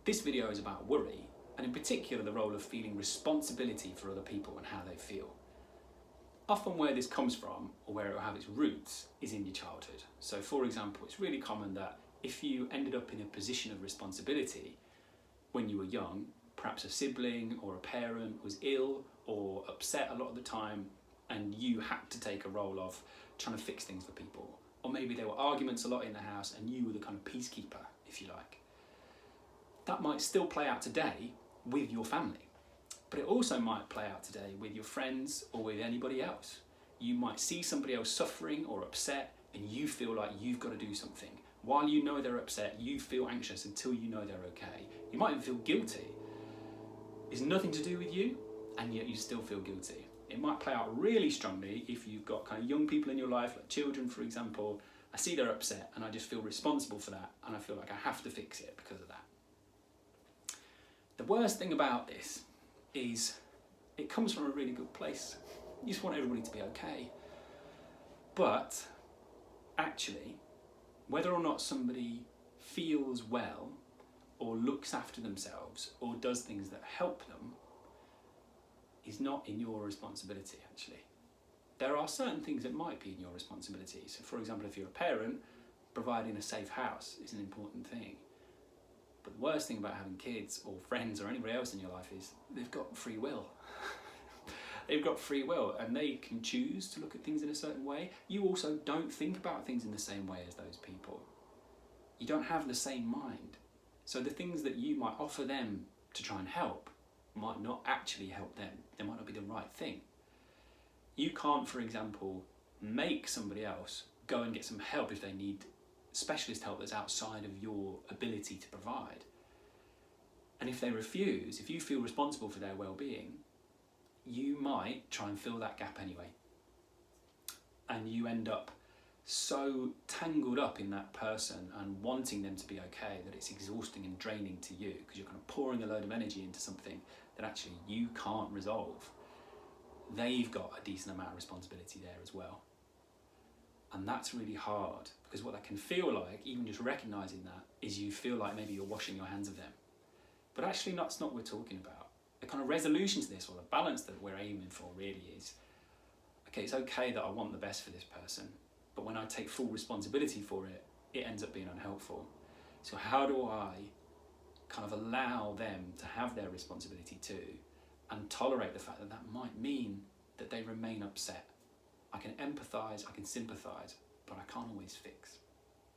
This video is about worry, and in particular the role of feeling responsibility for other people and how they feel. Often where this comes from, or where it will have its roots, is in your childhood. So for example, it's really common that if you ended up in a position of responsibility when you were young, perhaps a sibling or a parent was ill or upset a lot of the time, and you had to take a role of trying to fix things for people. Or maybe there were arguments a lot in the house and you were the kind of peacekeeper, if you like. That might still play out today with your family, but it also might play out today with your friends or with anybody else. You might see somebody else suffering or upset and you feel like you've got to do something. While you know they're upset, you feel anxious until you know they're okay. You might even feel guilty. It's nothing to do with you, and yet you still feel guilty. It might play out really strongly if you've got kind of young people in your life, like children, for example. I see they're upset and I just feel responsible for that, and I feel like I have to fix it because of that. The worst thing about this is it comes from a really good place. You just want everybody to be okay. But actually, whether or not somebody feels well or looks after themselves or does things that help them is not in your responsibility, actually. There are certain things that might be in your responsibility. So for example, if you're a parent, providing a safe house is an important thing. But the worst thing about having kids or friends or anybody else in your life is they've got free will. They've got free will and they can choose to look at things in a certain way. You also don't think about things in the same way as those people. You don't have the same mind. So the things that you might offer them to try and help might not actually help them. They might not be the right thing. You can't, for example, make somebody else go and get some help if they need specialist help that's outside of your ability to provide. And if they refuse, if you feel responsible for their well-being, you might try and fill that gap anyway. And you end up so tangled up in that person and wanting them to be okay that it's exhausting and draining to you, because you're kind of pouring a load of energy into something that actually you can't resolve. They've got a decent amount of responsibility there as well. And that's really hard, because what that can feel like, even just recognizing that, is you feel like maybe you're washing your hands of them. But actually that's not what we're talking about. The kind of resolution to this, or the balance that we're aiming for really is, okay, it's okay that I want the best for this person, but when I take full responsibility for it, it ends up being unhelpful. So how do I kind of allow them to have their responsibility too, and tolerate the fact that that might mean that they remain upset? I can empathise, I can sympathise, but I can't always fix.